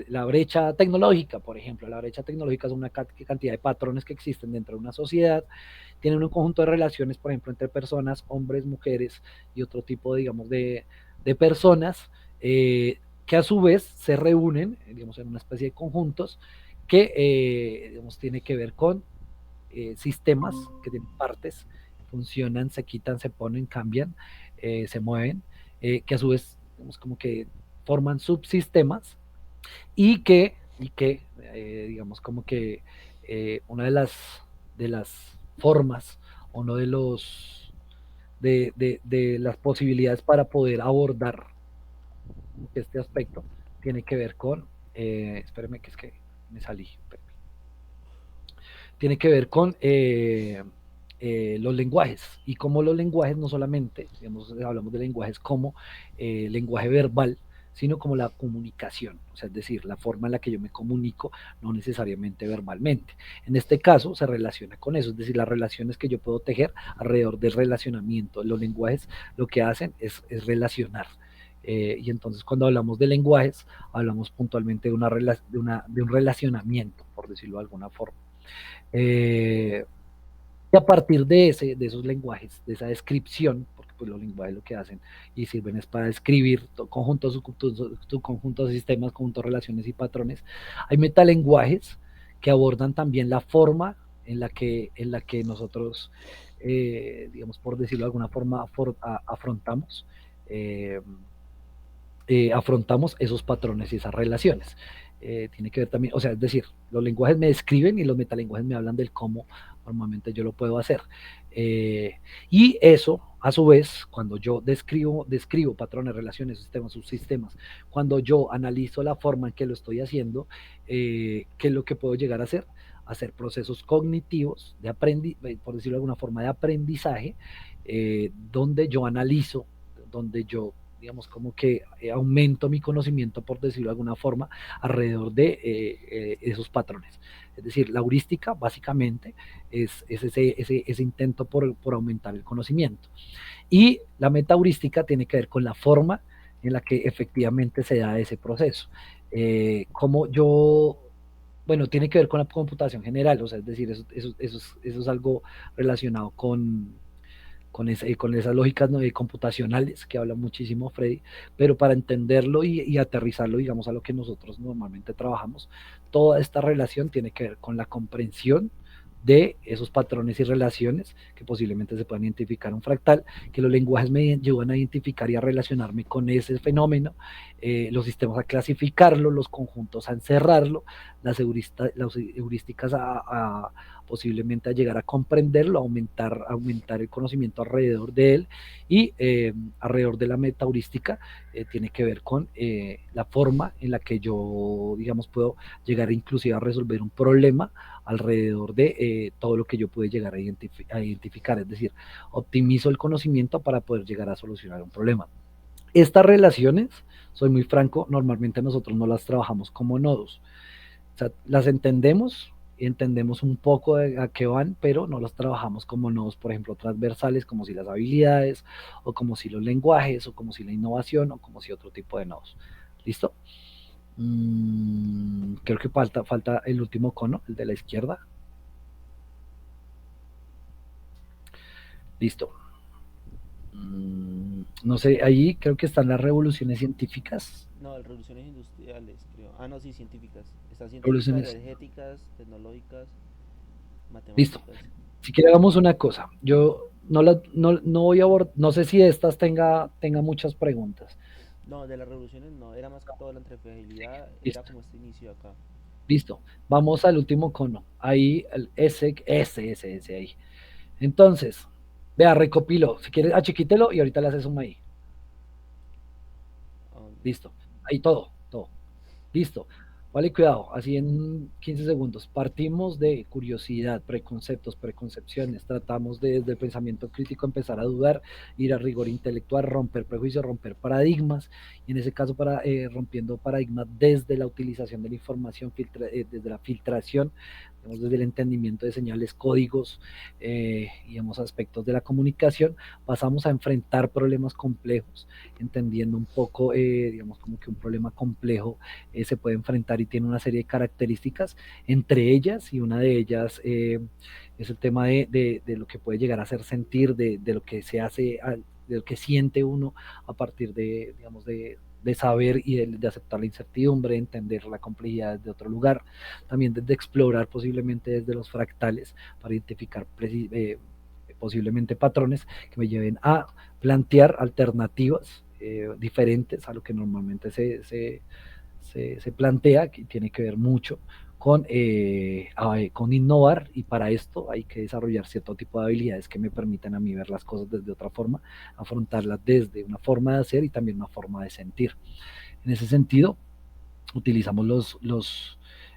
la brecha tecnológica, por ejemplo, la brecha tecnológica es una cantidad de patrones que existen dentro de una sociedad, tienen un conjunto de relaciones, por ejemplo, entre personas, hombres, mujeres y otro tipo, digamos, de personas que a su vez se reúnen, digamos, en una especie de conjuntos que, digamos, tiene que ver con sistemas que tienen partes, funcionan, se quitan, se ponen, cambian, se mueven, que a su vez, digamos, como que forman subsistemas y que digamos, como que una de las formas, uno de las posibilidades para poder abordar este aspecto tiene que ver con, espérame que es que me salí, espérame, tiene que ver con los lenguajes y cómo los lenguajes no solamente, digamos, hablamos de lenguajes como lenguaje verbal, sino como la comunicación, o sea, es decir, la forma en la que yo me comunico, no necesariamente verbalmente. En este caso se relaciona con eso, es decir, las relaciones que yo puedo tejer alrededor del relacionamiento. Los lenguajes lo que hacen es relacionar. Y entonces cuando hablamos de lenguajes, hablamos puntualmente de un relacionamiento, por decirlo de alguna forma. Eh, y a partir de esos lenguajes, de esa descripción, porque pues los lenguajes lo que hacen y sirven es para describir conjuntos, conjuntos de sistemas, conjuntos de relaciones y patrones, hay metalenguajes que abordan también la forma en la que nosotros, digamos, por decirlo de alguna forma, afrontamos, eh, afrontamos esos patrones y esas relaciones. Tiene que ver también, o sea, es decir, los lenguajes me describen y los metalenguajes me hablan del cómo normalmente yo lo puedo hacer. Eh, y eso, a su vez, cuando yo describo patrones, relaciones, sistemas, subsistemas, cuando yo analizo la forma en que lo estoy haciendo, ¿qué es lo que puedo llegar a hacer? Hacer procesos cognitivos, por decirlo de alguna forma, de aprendizaje, donde yo analizo, donde yo digamos, como que aumento mi conocimiento, por decirlo de alguna forma, alrededor de esos patrones. Es decir, la heurística básicamente es ese intento por aumentar el conocimiento. Y la metaheurística tiene que ver con la forma en la que efectivamente se da ese proceso. Como yo bueno, tiene que ver con la computación general, o sea, es decir, eso es algo relacionado con esas lógicas, ¿no?, computacionales que habla muchísimo Freddy, pero para entenderlo y aterrizarlo, digamos, a lo que nosotros normalmente trabajamos, toda esta relación tiene que ver con la comprensión de esos patrones y relaciones que posiblemente se puedan identificar en un fractal, que los lenguajes me ayudan a identificar y a relacionarme con ese fenómeno, los sistemas a clasificarlo, los conjuntos a encerrarlo, las heurísticas posiblemente a llegar a comprenderlo, aumentar el conocimiento alrededor de él y alrededor de la metaheurística tiene que ver con la forma en la que yo, digamos, puedo llegar inclusive a resolver un problema alrededor de todo lo que yo pude llegar a identificar, es decir, optimizo el conocimiento para poder llegar a solucionar un problema. Estas relaciones, soy muy franco, normalmente nosotros no las trabajamos como nodos. O sea, las entendemos, entendemos un poco de a qué van, pero no las trabajamos como nodos, por ejemplo, transversales, como si las habilidades, o como si los lenguajes, o como si la innovación, o como si otro tipo de nodos. ¿Listo? Creo que falta el último cono, el de la izquierda. Listo. No sé, ahí creo que están las revoluciones científicas. No, revoluciones industriales, creo. Ah, no, sí, científicas. Están científicas, Revoluciones. energéticas, tecnológicas, Listo. matemáticas. Si quiere hagamos una cosa. Yo no voy a abordar, no sé si estas tenga muchas preguntas. No, de las revoluciones no, era más que todo la entrefiabilidad, era Listo. como este inicio acá. Listo. Vamos al último cono. Ahí, el S, ahí. Entonces, vea, recopilo. Si quieres, achiquítelo y ahorita le haces un ahí. ¿A dónde? Listo. Ahí todo. Listo. Vale, cuidado, así en 15 segundos. Partimos de curiosidad, preconceptos, preconcepciones. Tratamos de, desde el pensamiento crítico empezar a dudar, ir a rigor intelectual, romper prejuicios, romper paradigmas. Y en ese caso, rompiendo paradigmas desde la utilización de la información, desde la filtración, digamos, desde el entendimiento de señales, códigos, digamos, aspectos de la comunicación, pasamos a enfrentar problemas complejos, entendiendo un poco, digamos, como que un problema complejo se puede enfrentar y tiene una serie de características, entre ellas, y una de ellas es el tema de lo que puede llegar a hacer sentir, de lo que se hace, de lo que siente uno a partir de, digamos, de saber y de aceptar la incertidumbre, de entender la complejidad de otro lugar, también de explorar posiblemente desde los fractales para identificar posiblemente patrones que me lleven a plantear alternativas diferentes a lo que normalmente se plantea, que tiene que ver mucho con innovar, y para esto hay que desarrollar cierto tipo de habilidades que me permitan a mí ver las cosas desde otra forma, afrontarlas desde una forma de hacer y también una forma de sentir. En ese sentido, utilizamos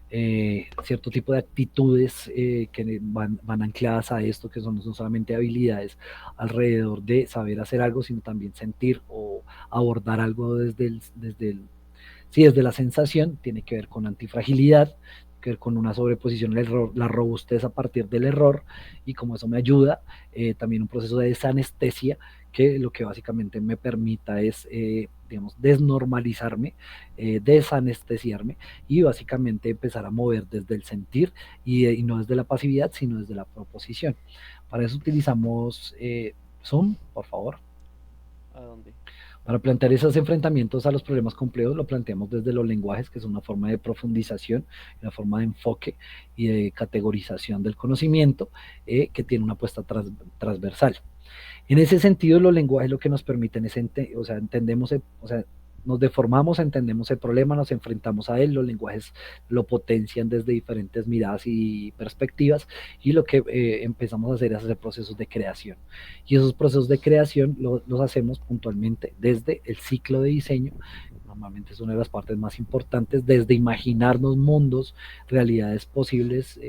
cierto tipo de actitudes que van ancladas a esto, que son no solamente habilidades alrededor de saber hacer algo, sino también sentir o abordar algo sí, desde la sensación. Tiene que ver con antifragilidad, que ver con una sobreposición al error, la robustez a partir del error, y como eso me ayuda, también un proceso de desanestesia, que lo que básicamente me permita es, digamos, desnormalizarme, desanestesiarme, y básicamente empezar a mover desde el sentir y no desde la pasividad, sino desde la proposición. Para eso utilizamos Zoom, por favor. ¿A dónde? Para plantear esos enfrentamientos a los problemas complejos, lo planteamos desde los lenguajes, que es una forma de profundización, una forma de enfoque y de categorización del conocimiento, que tiene una apuesta transversal. En ese sentido, los lenguajes lo que nos permiten es, o sea, entendemos, o sea, nos deformamos, entendemos el problema, nos enfrentamos a él, los lenguajes lo potencian desde diferentes miradas y perspectivas, y lo que empezamos a hacer es hacer procesos de creación. Y esos procesos de creación los hacemos puntualmente desde el ciclo de diseño. Normalmente es una de las partes más importantes, desde imaginarnos mundos, realidades posibles,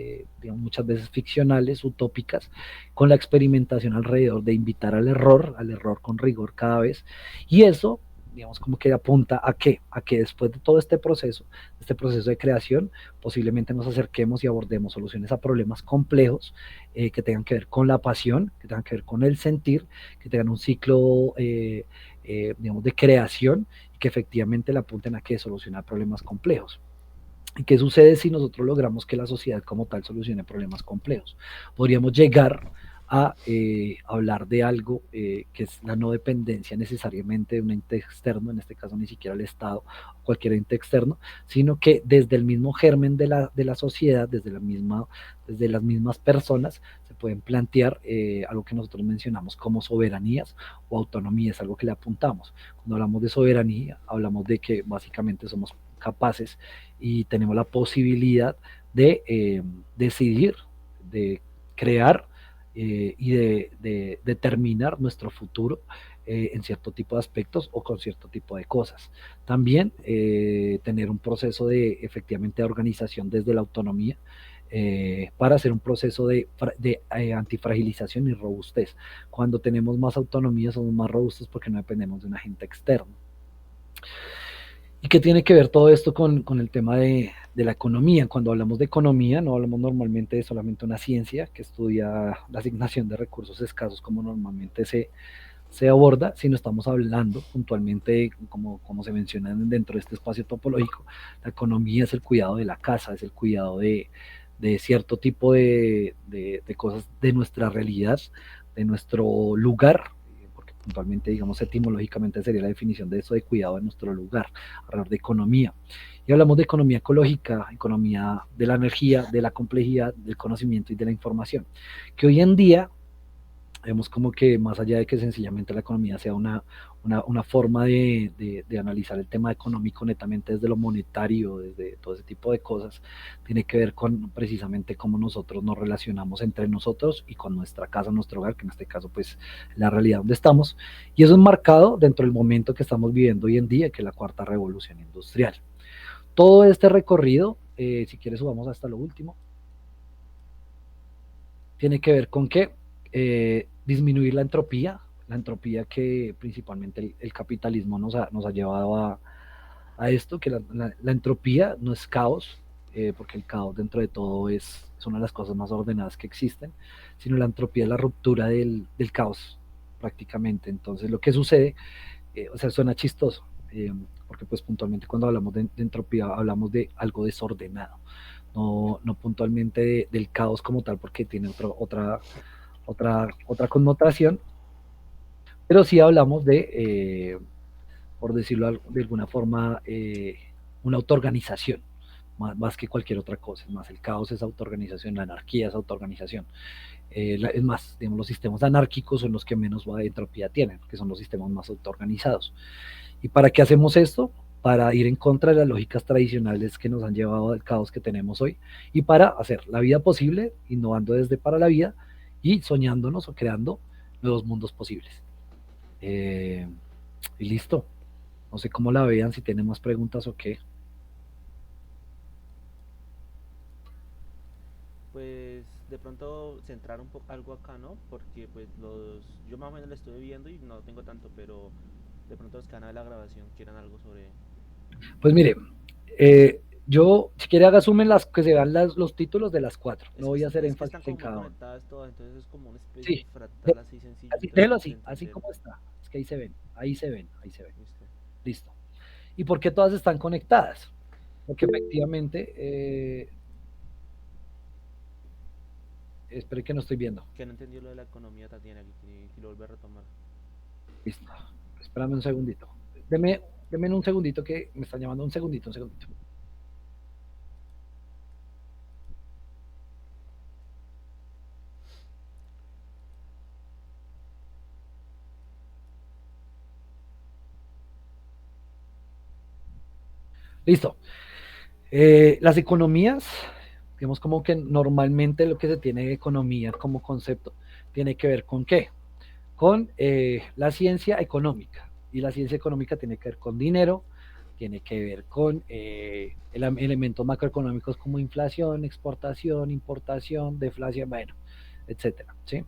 digamos, muchas veces ficcionales, utópicas, con la experimentación alrededor de invitar al error con rigor cada vez. Y eso, digamos, como que apunta a qué, a que después de todo este proceso de creación, posiblemente nos acerquemos y abordemos soluciones a problemas complejos que tengan que ver con la pasión, que tengan que ver con el sentir, que tengan un ciclo, digamos, de creación, y que efectivamente le apunten a qué, solucionar problemas complejos. ¿Y qué sucede si nosotros logramos que la sociedad como tal solucione problemas complejos? Podríamos llegar a hablar de algo que es la no dependencia necesariamente de un ente externo, en este caso ni siquiera el Estado o cualquier ente externo, sino que desde el mismo germen de la sociedad, desde las mismas personas, se pueden plantear algo que nosotros mencionamos como soberanías o autonomías, algo que le apuntamos. Cuando hablamos de soberanía, hablamos de que básicamente somos capaces y tenemos la posibilidad de decidir de crear y de determinar nuestro futuro en cierto tipo de aspectos o con cierto tipo de cosas. También tener un proceso de efectivamente de organización desde la autonomía para hacer un proceso de antifragilización y robustez. Cuando tenemos más autonomía somos más robustos porque no dependemos de un agente externo. ¿Y qué tiene que ver todo esto con el tema de la economía? Cuando hablamos de economía, no hablamos normalmente de solamente una ciencia que estudia la asignación de recursos escasos como normalmente se aborda, sino estamos hablando puntualmente, como se menciona dentro de este espacio topológico, la economía es el cuidado de la casa, es el cuidado de cierto tipo de cosas de nuestra realidad, de nuestro lugar, porque puntualmente, digamos, etimológicamente sería la definición de eso, de cuidado de nuestro lugar, alrededor de economía. Y hablamos de economía ecológica, economía de la energía, de la complejidad, del conocimiento y de la información, que hoy en día vemos como que más allá de que sencillamente la economía sea una forma de analizar el tema económico netamente desde lo monetario, desde todo ese tipo de cosas, tiene que ver con precisamente cómo nosotros nos relacionamos entre nosotros y con nuestra casa, nuestro hogar, que en este caso pues la realidad donde estamos, y eso es marcado dentro del momento que estamos viviendo hoy en día, que es la cuarta revolución industrial. Todo este recorrido, si quieres subamos hasta lo último, tiene que ver con que disminuir la entropía que principalmente el capitalismo nos ha llevado a esto, que la entropía no es caos, porque el caos dentro de todo es una de las cosas más ordenadas que existen, sino la entropía es la ruptura del caos prácticamente. Entonces lo que sucede, o sea, suena chistoso, porque pues puntualmente cuando hablamos de entropía hablamos de algo desordenado, no puntualmente del caos como tal, porque tiene otra connotación, pero sí hablamos por decirlo de alguna forma, una autoorganización, más que cualquier otra cosa. Es más, el caos es autoorganización, la anarquía es autoorganización. Es más, digamos, los sistemas anárquicos son los que menos entropía tienen, que son los sistemas más autoorganizados. ¿Y para qué hacemos esto? Para ir en contra de las lógicas tradicionales que nos han llevado al caos que tenemos hoy y para hacer la vida posible, innovando desde para la vida y soñándonos o creando nuevos mundos posibles. Eh, y listo. No sé cómo la vean, si tienen más preguntas o qué. Pues de pronto centrar un poco algo acá, ¿no? Porque pues yo más o menos lo estuve viendo y no tengo tanto, pero de pronto los canales de la grabación quieran algo sobre... Pues mire, yo, si quiere haga sumen que se vean los títulos de las cuatro. No voy a hacer Es que están énfasis en como muy cada uno. conectadas todas, entonces es como una especie de Sí, fractal así sencillo, así, entonces déjelo de así entender. como está. Es que ahí se ven, ahí se ven, ahí se ven. Listo. Listo. ¿Y por qué todas están conectadas? Porque efectivamente, espere que no estoy viendo. Que no entendió lo de la economía, Tatiana, que lo vuelve a retomar. Listo. Espérame un segundito. Deme, deme un segundito que me están llamando. Un segundito, un segundito. Listo. Las economías, digamos como que normalmente lo que se tiene de economía como concepto tiene que ver con qué? Con la ciencia económica. Y la ciencia económica tiene que ver con dinero, tiene que ver con elementos macroeconómicos como inflación, exportación, importación, deflación, bueno, etcétera. ¿Sí?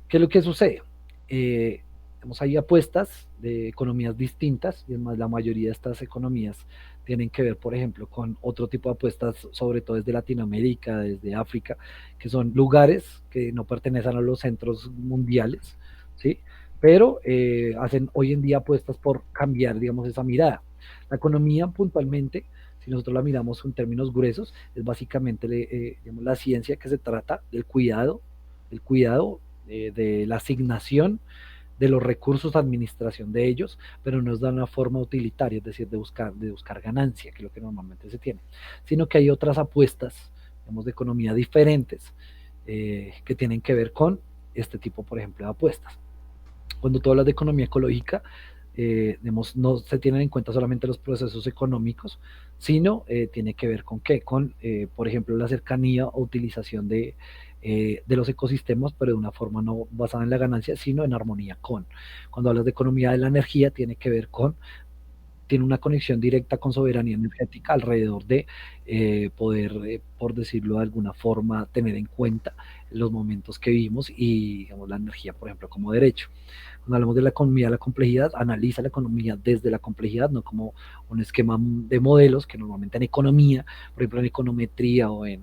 ¿Qué es lo que sucede? Hay apuestas de economías distintas y además la mayoría de estas economías tienen que ver, por ejemplo, con otro tipo de apuestas, sobre todo desde Latinoamérica, desde África, que son lugares que no pertenecen a los centros mundiales, ¿sí? Pero hacen hoy en día apuestas por cambiar, digamos, esa mirada. La economía puntualmente, si nosotros la miramos en términos gruesos, es básicamente digamos, la ciencia que se trata del cuidado de la asignación de los recursos, administración de ellos, pero no es de una forma utilitaria, es decir, de buscar ganancia, que es lo que normalmente se tiene, sino que hay otras apuestas, digamos, de economía diferentes, que tienen que ver con este tipo, por ejemplo, de apuestas. Cuando tú hablas de economía ecológica, digamos, no se tienen en cuenta solamente los procesos económicos, sino tiene que ver con qué, con, por ejemplo, la cercanía o utilización de los ecosistemas, pero de una forma no basada en la ganancia, sino en armonía con. Cuando hablas de economía de la energía, tiene que ver con, tiene una conexión directa con soberanía energética alrededor de poder, por decirlo de alguna forma, tener en cuenta los momentos que vivimos y, digamos, la energía, por ejemplo, como derecho. Cuando hablamos de la economía de la complejidad, analiza la economía desde la complejidad, no como un esquema de modelos que normalmente en economía, por ejemplo, en econometría o en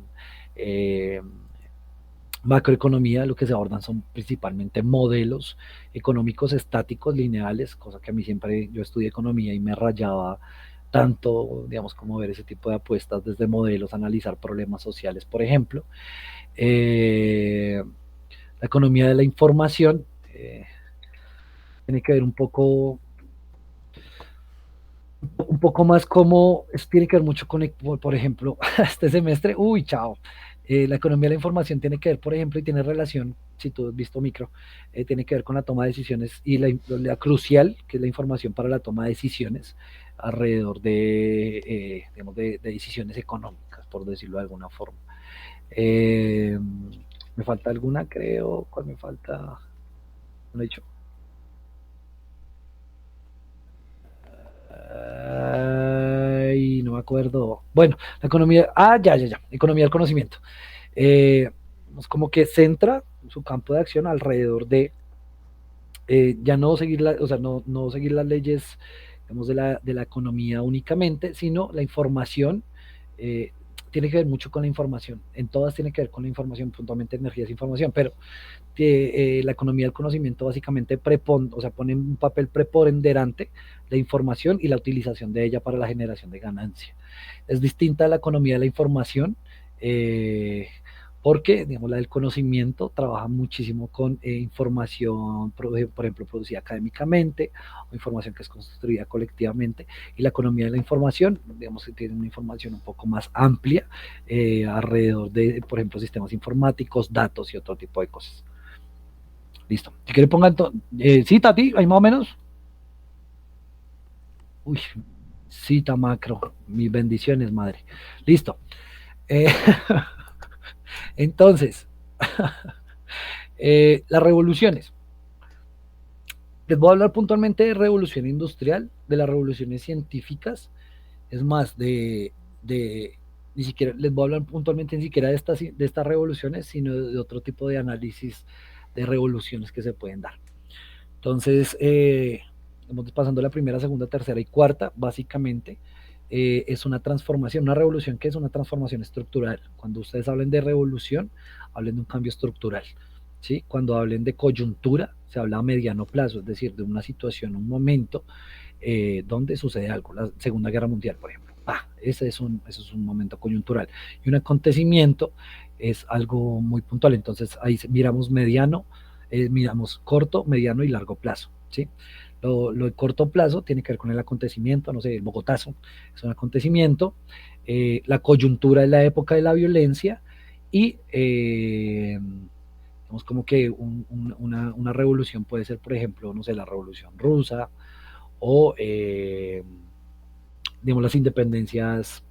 eh, macroeconomía, lo que se abordan son principalmente modelos económicos estáticos, lineales, cosa que a mí siempre, yo estudié economía y me rayaba tanto, digamos, como ver ese tipo de apuestas desde modelos, analizar problemas sociales, por ejemplo. La economía de la información tiene que ver un poco más como, tiene que ver mucho con, por ejemplo, este semestre, uy, chao. La economía de la información tiene que ver, por ejemplo, y tiene relación, si tú has visto micro, tiene que ver con la toma de decisiones y la crucial, que es la información para la toma de decisiones alrededor digamos, de decisiones económicas, por decirlo de alguna forma. Eh, ¿Me falta alguna, creo? ¿Cuál me falta? No he dicho. Ay, no me acuerdo. Bueno, la economía, ya, economía del conocimiento. Es como que centra su campo de acción alrededor de ya no seguir o sea, no seguir las leyes, digamos, de la economía únicamente, sino la información. eh, Tiene que ver mucho con la información. En todas tiene que ver con la información, puntualmente energía es información, pero que la economía del conocimiento básicamente o sea, pone un papel preponderante la información y la utilización de ella para la generación de ganancia. Es distinta a la economía de la información, eh, porque, digamos, la del conocimiento trabaja muchísimo con información, por ejemplo, producida académicamente, o información que es construida colectivamente, y la economía de la información, digamos, que tiene una información un poco más amplia alrededor de, por ejemplo, sistemas informáticos, datos y otro tipo de cosas. Listo. Si quiere pongan, sí, Tati, ahí más o menos. Uy, cita macro, mis bendiciones, madre. Listo. Eh, entonces, las revoluciones. Les voy a hablar puntualmente de revolución industrial, de las revoluciones científicas, es más, ni siquiera, les voy a hablar puntualmente ni siquiera de estas revoluciones, sino de otro tipo de análisis de revoluciones que se pueden dar. Entonces, vamos pasando la primera, segunda, tercera y cuarta, básicamente, es una transformación, una revolución que es una transformación estructural. Cuando ustedes hablen de revolución, hablen de un cambio estructural. ¿Sí? Cuando hablen de coyuntura, se habla a mediano plazo, es decir, de una situación, un momento donde sucede algo, la Segunda Guerra Mundial, por ejemplo. Ese es un momento coyuntural. Y un acontecimiento es algo muy puntual. Entonces, ahí miramos mediano, miramos corto, mediano y largo plazo. ¿Sí? Lo de corto plazo tiene que ver con el acontecimiento, no sé, el Bogotazo es un acontecimiento, la coyuntura es la época de la violencia y digamos como que una revolución puede ser, por ejemplo, no sé, la revolución rusa o digamos las independencias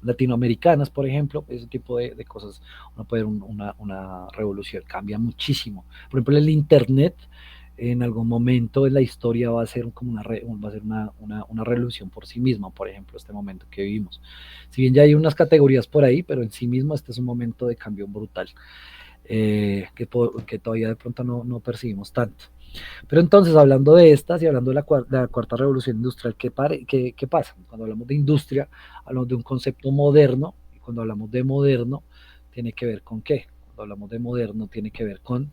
latinoamericanas, por ejemplo, ese tipo de cosas, uno puede ver una revolución, cambia muchísimo. Por ejemplo, el Internet en algún momento en la historia va a ser como va a ser una revolución por sí misma, por ejemplo, este momento que vivimos. Si bien ya hay unas categorías por ahí, pero en sí mismo este es un momento de cambio brutal, que todavía de pronto no percibimos tanto. Pero entonces, hablando de estas y hablando de la cuarta revolución industrial, ¿qué pasa? Cuando hablamos de industria, hablamos de un concepto moderno, y cuando hablamos de moderno, tiene que ver con qué. Cuando hablamos de moderno, tiene que ver con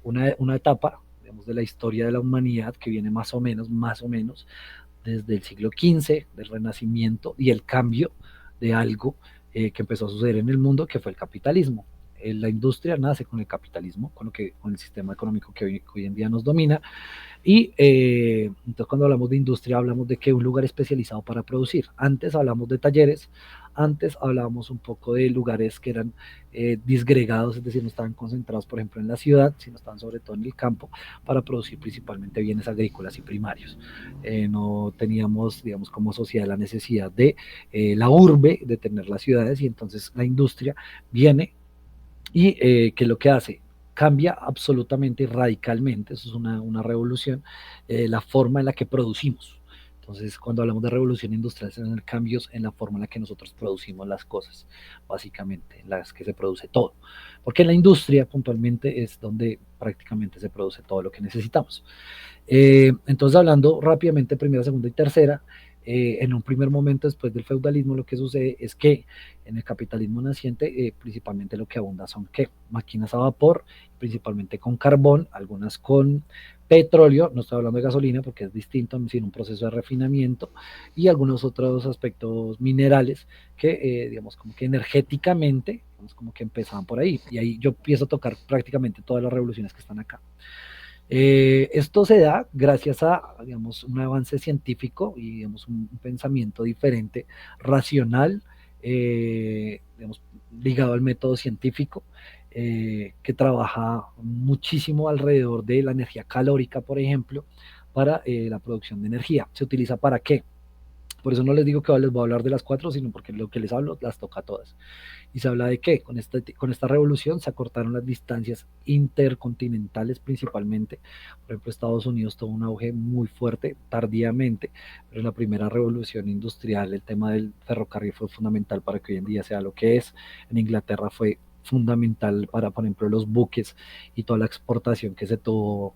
una etapa, digamos, de la historia de la humanidad que viene más o menos, desde el siglo XV, del Renacimiento y el cambio de algo que empezó a suceder en el mundo, que fue el capitalismo. La industria nace con el capitalismo, con el sistema económico que hoy en día nos domina, y entonces cuando hablamos de industria hablamos de que un lugar especializado para producir. Antes hablamos de talleres, antes hablábamos un poco de lugares que eran disgregados, es decir, no estaban concentrados, por ejemplo, en la ciudad, sino estaban sobre todo en el campo para producir principalmente bienes agrícolas y primarios. No teníamos, digamos, como sociedad la necesidad de la urbe, de tener las ciudades, y entonces la industria viene ¿Y qué es lo que hace? Cambia absolutamente y radicalmente, eso es una revolución, la forma en la que producimos. Entonces, cuando hablamos de revolución industrial, se dan cambios en la forma en la que nosotros producimos las cosas, básicamente, en las que se produce todo. Porque en la industria, puntualmente, es donde prácticamente se produce todo lo que necesitamos. Entonces, hablando rápidamente, primera, segunda y tercera, en un primer momento después del feudalismo, lo que sucede es que en el capitalismo naciente, principalmente lo que abunda son ¿qué? Máquinas a vapor, principalmente con carbón, algunas con petróleo, no estoy hablando de gasolina porque es distinto, sino un proceso de refinamiento, y algunos otros aspectos minerales que, digamos, como que energéticamente, digamos, como que empezaban por ahí. Y ahí yo empiezo a tocar prácticamente todas las revoluciones que están acá. Esto se da gracias a, digamos, un avance científico y, digamos, un pensamiento diferente, racional, digamos, ligado al método científico, que trabaja muchísimo alrededor de la energía calórica, por ejemplo, para la producción de energía. ¿Se utiliza para qué? Por eso no les digo que les voy a hablar de las cuatro, sino porque lo que les hablo las toca todas. ¿Y se habla de qué? Con esta revolución se acortaron las distancias intercontinentales principalmente. Por ejemplo, Estados Unidos tuvo un auge muy fuerte tardíamente, pero en la primera revolución industrial el tema del ferrocarril fue fundamental para que hoy en día sea lo que es. En Inglaterra fue fundamental para, por ejemplo, los buques y toda la exportación que se tuvo,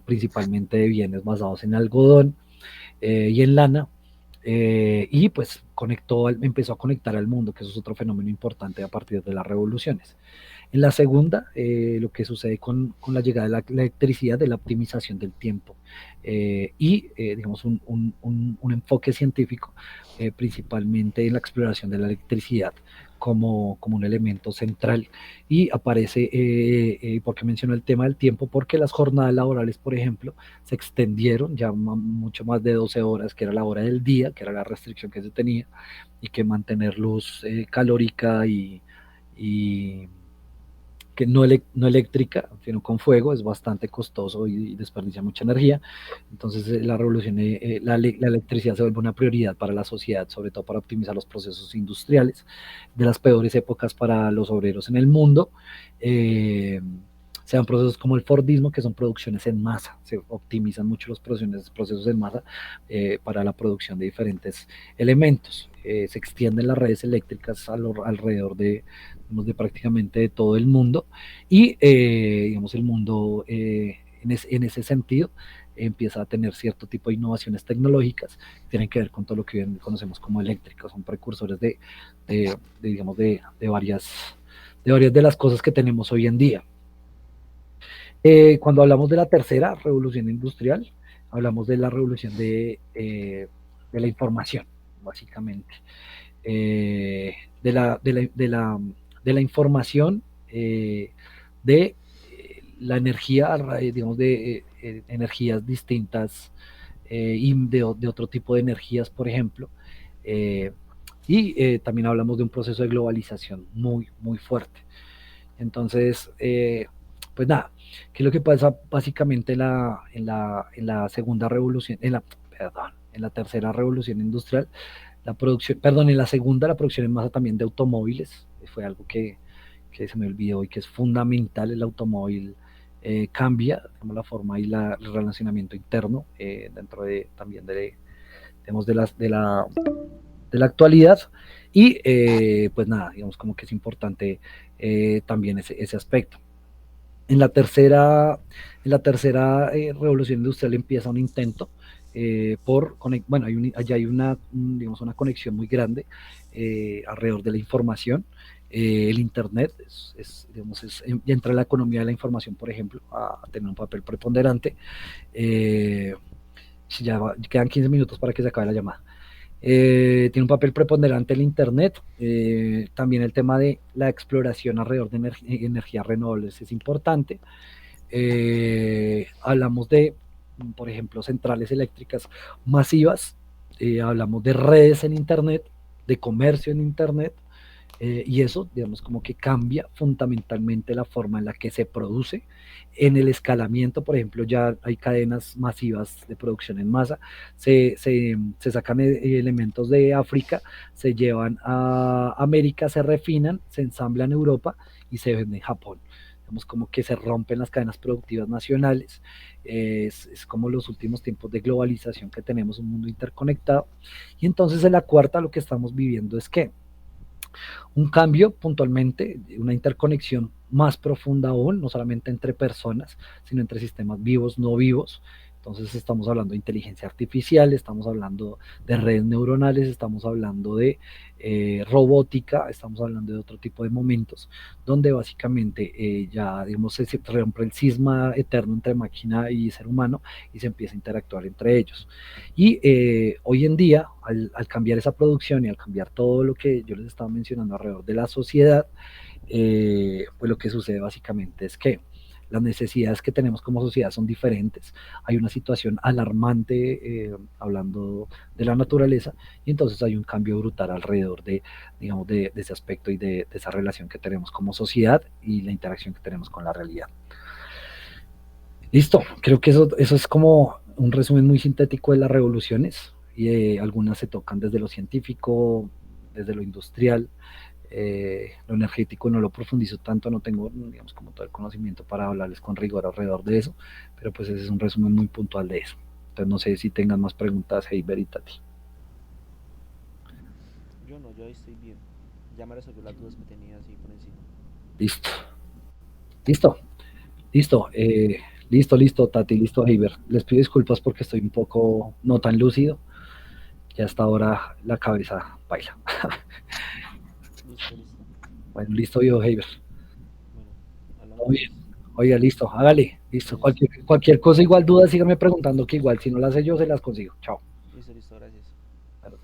principalmente de bienes basados en algodón y en lana, y pues empezó a conectar al mundo, que eso es otro fenómeno importante a partir de las revoluciones. En la segunda, lo que sucede con la llegada de la electricidad es la optimización del tiempo, y, digamos, un enfoque científico, principalmente en la exploración de la electricidad como un elemento central. Y aparece, ¿por qué menciono el tema del tiempo? Porque las jornadas laborales, por ejemplo, se extendieron ya mucho más de 12 horas, que era la hora del día, que era la restricción que se tenía, y que mantener luz calórica y que no eléctrica, sino con fuego, es bastante costoso y desperdicia mucha energía. Entonces, la revolución, la electricidad se vuelve una prioridad para la sociedad, sobre todo para optimizar los procesos industriales, de las peores épocas para los obreros en el mundo. Eh, Sean procesos como el Fordismo, que son producciones en masa, se optimizan mucho los procesos en masa, para la producción de diferentes elementos. Se extienden las redes eléctricas alrededor de prácticamente de todo el mundo, y, digamos, el mundo, en ese sentido, empieza a tener cierto tipo de innovaciones tecnológicas que tienen que ver con todo lo que hoy conocemos como eléctricos, son precursores digamos, de varias de las cosas que tenemos hoy en día. Cuando hablamos de la tercera revolución industrial, hablamos de la revolución de la información, básicamente. Eh, de la información, de la energía, digamos, de energías distintas, y de otro tipo de energías, por ejemplo. Eh, y también hablamos de un proceso de globalización muy, muy fuerte. Entonces, pues nada, ¿qué es lo que pasa básicamente en la segunda revolución, perdón, en la tercera revolución industrial? La producción, perdón, en la segunda, la producción en masa también de automóviles, fue algo que se me olvidó y que es fundamental. El automóvil cambia como la forma y el relacionamiento interno, dentro también digamos, de la actualidad. Y pues nada, digamos, como que es importante, también ese aspecto. En la tercera, revolución industrial empieza un intento, bueno, allá hay digamos, una conexión muy grande, alrededor de la información. El Internet digamos, ya entra la economía de la información, por ejemplo, a tener un papel preponderante. Si ya quedan 15 minutos para que se acabe la llamada. Tiene un papel preponderante el Internet. También el tema de la exploración alrededor de energías renovables es importante. Hablamos de, por ejemplo, centrales eléctricas masivas. Hablamos de redes en Internet, de comercio en Internet. Y eso, digamos, como que cambia fundamentalmente la forma en la que se produce. En el escalamiento, por ejemplo, ya hay cadenas masivas de producción en masa, se sacan elementos de África, se llevan a América, se refinan, se ensamblan en Europa y se vende en Japón. Digamos como que se rompen las cadenas productivas nacionales, es como los últimos tiempos de globalización que tenemos, un mundo interconectado. Y entonces en la cuarta lo que estamos viviendo es que un cambio puntualmente, una interconexión más profunda aún, no solamente entre personas, sino entre sistemas vivos, no vivos. Entonces estamos hablando de inteligencia artificial, estamos hablando de redes neuronales, estamos hablando de robótica, estamos hablando de otro tipo de momentos, donde básicamente ya, digamos, se rompe el cisma eterno entre máquina y ser humano y se empieza a interactuar entre ellos. Y hoy en día, al cambiar esa producción y al cambiar todo lo que yo les estaba mencionando alrededor de la sociedad, pues lo que sucede básicamente es que las necesidades que tenemos como sociedad son diferentes. Hay una situación alarmante hablando de la naturaleza y entonces hay un cambio brutal alrededor de, digamos, de ese aspecto y de esa relación que tenemos como sociedad y la interacción que tenemos con la realidad. Listo, creo que eso es como un resumen muy sintético de las revoluciones y algunas se tocan desde lo científico, desde lo industrial, lo energético no lo profundizo tanto, no tengo, digamos, como todo el conocimiento para hablarles con rigor alrededor de eso, pero pues ese es un resumen muy puntual de eso. Entonces no sé si tengan más preguntas, Heiber y Tati. Yo no, yo ahí estoy bien. Ya me resolvió las dudas que tenía así por encima. Listo, listo, listo, listo, Tati, listo, Heiber. Les pido disculpas porque estoy un poco no tan lúcido, ya hasta ahora la cabeza baila. Listo, listo. Bueno, listo yo, Heiber. Bueno, Todo hablamos bien. pues. Oiga, listo, hágale, listo. Gracias. Cualquier cosa, igual duda, síganme preguntando que igual si no las sé yo, se las consigo. Chao. Listo, listo, gracias. Bueno,